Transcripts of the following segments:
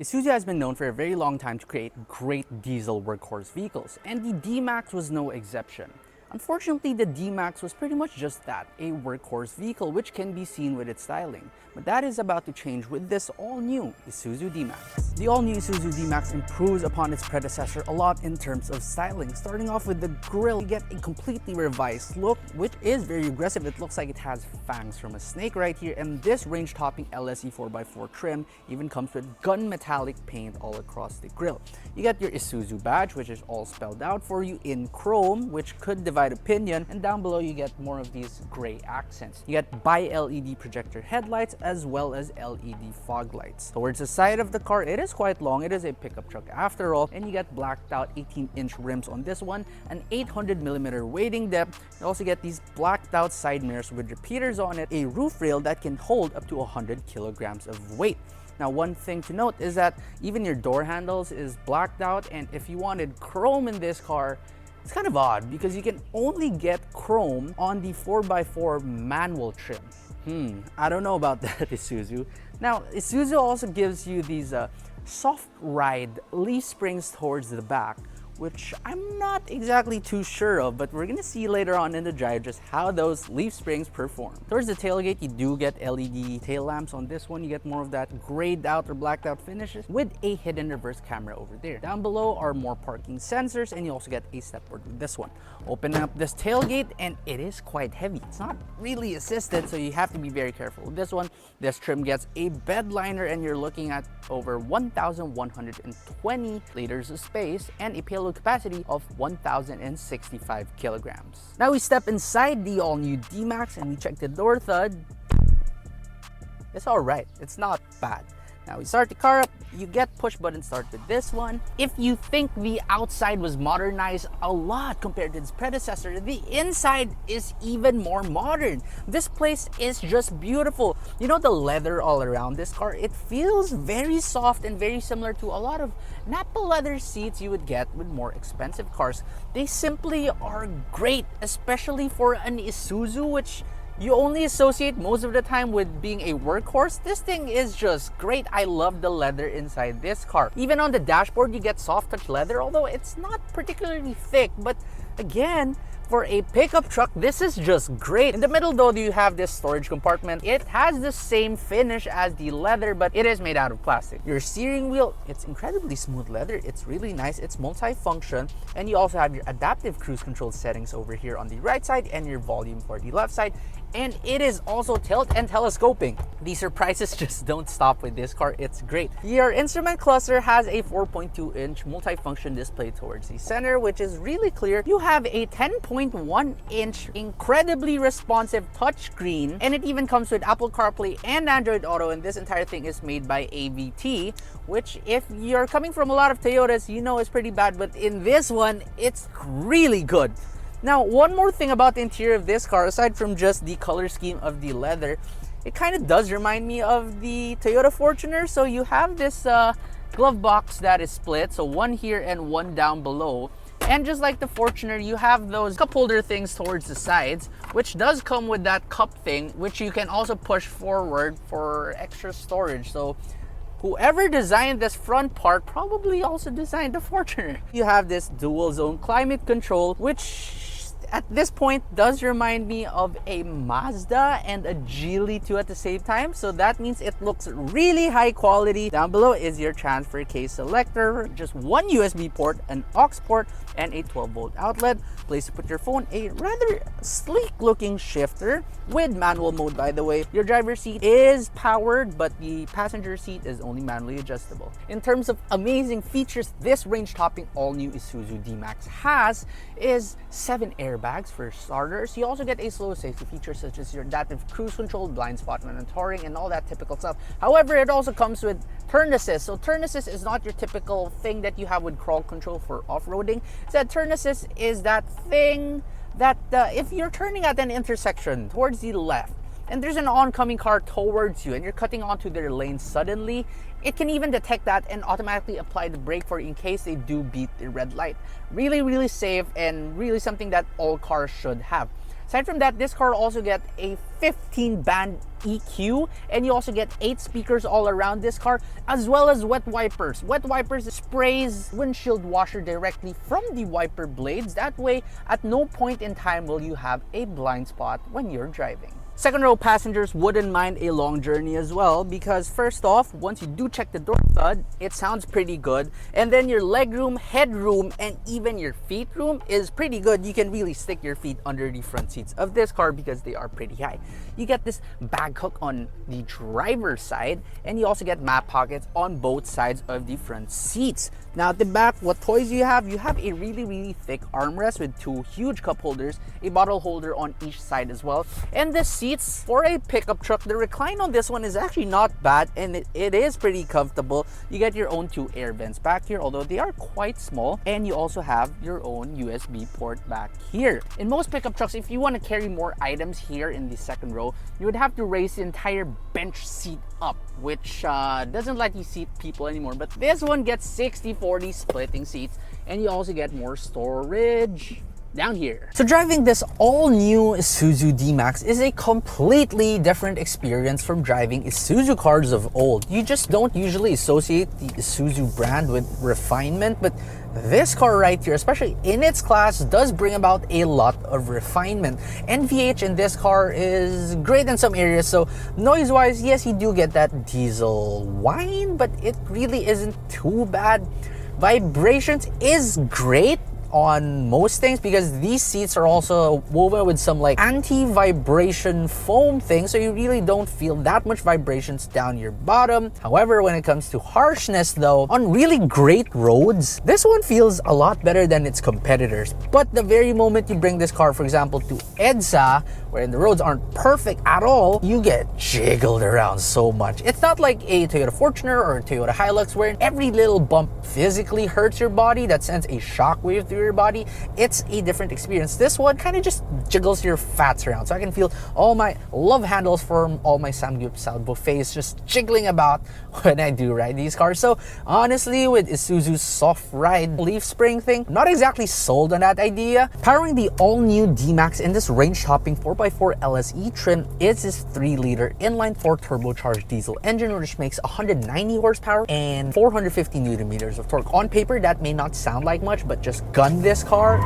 Isuzu has been known for a very long time to create great diesel workhorse vehicles, and the D-Max was no exception. Unfortunately, the D-Max was pretty much just that, a workhorse vehicle which can be seen with its styling. But that is about to change with this all-new Isuzu D-Max. The all-new Isuzu D-Max improves upon its predecessor a lot in terms of styling. Starting off with the grille, you get a completely revised look, which is very aggressive. It looks like it has fangs from a snake right here, and this range-topping LSE 4x4 trim even comes with gun metallic paint all across the grille. You get your Isuzu badge, which is all spelled out for you in chrome, which could divide opinion, and down below you get more of these gray accents. You get bi-LED projector headlights as well as LED fog lights. Towards the side of the car, it is quite long. It is a pickup truck after all, and you get blacked out 18-inch rims on this one, an 800mm weighting depth. You also get these blacked out side mirrors with repeaters on it, a roof rail that can hold up to 100 kilograms of weight. Now, one thing to note is that even your door handles is blacked out, and if you wanted chrome in this car, it's kind of odd because you can only get chrome on the 4x4 manual trim. I don't know about that, Isuzu. Now, Isuzu also gives you these soft ride leaf springs towards the back, which I'm not exactly too sure of, but we're gonna see later on in the drive just how those leaf springs perform. Towards the tailgate, you do get LED tail lamps on this one. You get more of that grayed out or blacked out finishes with a hidden reverse camera over there. Down below are more parking sensors, and you also get a stepboard with this one. Open up this tailgate, and it is quite heavy. It's not really assisted, so you have to be very careful with this one. This trim gets a bed liner, and you're looking at over 1,120 liters of space and a payload capacity of 1,065 kilograms. Now we step inside the all-new D-Max and we check the door thud. It's alright, it's not bad. Now we start the car up, you get push button start with this one. If you think the outside was modernized a lot compared to its predecessor, the inside is even more modern. This place is just beautiful. You know, the leather all around this car, it feels very soft and very similar to a lot of Nappa leather seats you would get with more expensive cars. They simply are great, especially for an Isuzu, which you only associate most of the time with being a workhorse. This thing is just great. I love the leather inside this car. Even on the dashboard, you get soft touch leather, although it's not particularly thick, but again, for a pickup truck, this is just great. In the middle though, you have this storage compartment. It has the same finish as the leather, but it is made out of plastic. Your steering wheel, it's incredibly smooth leather. It's really nice. It's multi-function, and you also have your adaptive cruise control settings over here on the right side and your volume for the left side. And it is also tilt and telescoping. The surprises just don't stop with this car. It's great. Your instrument cluster has a 4.2-inch multifunction display towards the center, which is really clear. You have a 10.1-inch incredibly responsive touchscreen, and it even comes with Apple CarPlay and Android Auto, and this entire thing is made by AVT, which if you're coming from a lot of Toyotas, you know is pretty bad, but in this one, it's really good. Now, one more thing about the interior of this car, aside from just the color scheme of the leather, it kind of does remind me of the Toyota Fortuner. So you have this glove box that is split, so one here and one down below. And just like the Fortuner, you have those cup holder things towards the sides, which does come with that cup thing, which you can also push forward for extra storage. So whoever designed this front part probably also designed the Fortuner. You have this dual zone climate control, which at this point does remind me of a Mazda and a Geely 2 at the same time. So that means it looks really high quality. Down below is your transfer case selector, just one USB port, an aux port, and a 12-volt outlet. Place to put your phone, a rather sleek looking shifter with manual mode, by the way. Your driver's seat is powered, but the passenger seat is only manually adjustable. In terms of amazing features, this range-topping all-new Isuzu D-Max has is 7 airbags for starters. You also get a slow safety feature such as your adaptive cruise control, blind spot monitoring, and all that typical stuff. However, it also comes with turn assist. So turn assist is not your typical thing that you have with crawl control for off-roading. So turn assist is that thing that if you're turning at an intersection towards the left and there's an oncoming car towards you and you're cutting onto their lane suddenly, it can even detect that and automatically apply the brake for you in case they do beat the red light. Really, really safe and really something that all cars should have. Aside from that, this car also get a 15-band EQ, and you also get 8 speakers all around this car, as well as wet wipers. Wet wipers sprays windshield washer directly from the wiper blades. That way, at no point in time will you have a blind spot when you're driving. Second row passengers wouldn't mind a long journey as well, because first off, once you do check the door thud, it sounds pretty good. And then your leg room, head room, and even your feet room is pretty good. You can really stick your feet under the front seats of this car because they are pretty high. You get this bag hook on the driver's side, and you also get map pockets on both sides of the front seats. Now at the back, what toys you have? You have a really thick armrest with 2 huge cup holders, a bottle holder on each side as well. And the seats for a pickup truck, the recline on this one is actually not bad, and it is pretty comfortable. You get your own 2 air vents back here, although they are quite small, and you also have your own USB port back here. In most pickup trucks, if you want to carry more items here in the second row, you would have to raise the entire bench seat up, which doesn't let you seat people anymore. But this one gets 60-40 splitting seats, and you also get more storage down here. So driving this all-new Isuzu D-Max is a completely different experience from driving Isuzu cars of old. You just don't usually associate the Isuzu brand with refinement, but this car right here, especially in its class, does bring about a lot of refinement. NVH in this car is great in some areas, so noise-wise, yes, you do get that diesel whine, but it really isn't too bad. Vibrations is great on most things because these seats are also woven with some like anti-vibration foam thing, so you really don't feel that much vibrations down your bottom. However, when it comes to harshness though, on really great roads, this one feels a lot better than its competitors. But the very moment you bring this car, for example, to EDSA, where the roads aren't perfect at all, you get jiggled around so much. It's not like a Toyota Fortuner or a Toyota Hilux where every little bump physically hurts your body, that sends a shockwave through your body. It's a different experience. This one kind of just jiggles your fats around, so I can feel all my love handles from all my samgyeopsal buffets just jiggling about when I do ride these cars. So honestly, with Isuzu's soft ride leaf spring thing, I'm not exactly sold on that idea. Powering the all-new D-Max in this range-topping 4x4 LSE trim is this 3-liter inline 4 turbocharged diesel engine, which makes 190 horsepower and 450 newton meters of torque. On paper, that may not sound like much, but just gun this car,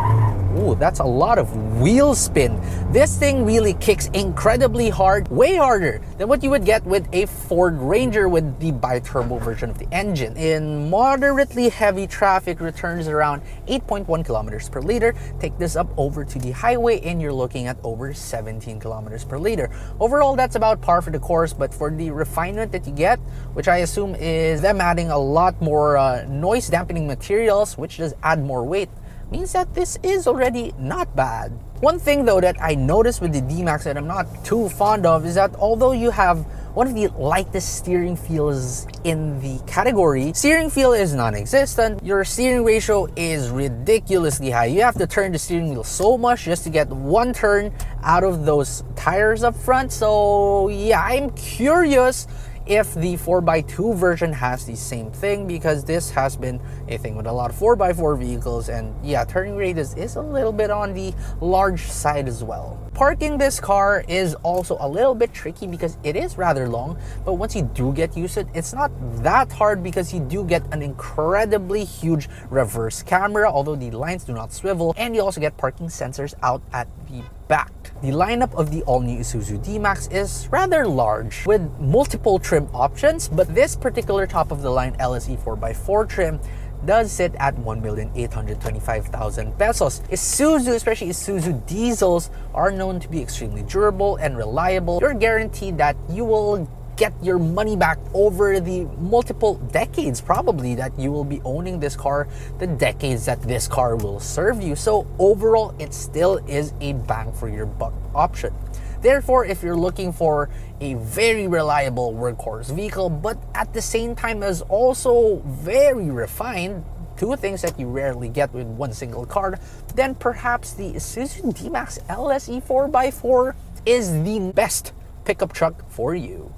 ooh, that's a lot of wheel spin. This thing really kicks incredibly hard, way harder than what you would get with a Ford Ranger with the bi-turbo version of the engine. In moderately heavy traffic, returns around 8.1 kilometers per liter. Take this up over to the highway and you're looking at over 17 kilometers per liter. Overall, that's about par for the course, but for the refinement that you get, which I assume is them adding a lot more noise dampening materials, which does add more weight, means that this is already not bad. One thing though that I noticed with the D-Max that I'm not too fond of is that although you have one of the lightest steering feels in the category, steering feel is non-existent. Your steering ratio is ridiculously high. You have to turn the steering wheel so much just to get one turn out of those tires up front. So yeah, I'm curious if the 4x2 version has the same thing, because this has been a thing with a lot of 4x4 vehicles, and yeah, turning radius is a little bit on the large side as well. Parking this car is also a little bit tricky because it is rather long, but once you do get used to it, it's not that hard because you do get an incredibly huge reverse camera, although the lines do not swivel, and you also get parking sensors out at the back. The lineup of the all-new Isuzu D-Max is rather large with multiple trim options, but this particular top-of-the-line LSE 4x4 trim does sit at 1,825,000 pesos. Isuzu, especially Isuzu diesels, are known to be extremely durable and reliable. You're guaranteed that you will get your money back over the multiple decades probably that you will be owning this car, the decades that this car will serve you. So overall, it still is a bang for your buck option. Therefore, if you're looking for a very reliable workhorse vehicle, but at the same time is also very refined, two things that you rarely get with one single car, then perhaps the Isuzu D-Max LSE 4x4 is the best pickup truck for you.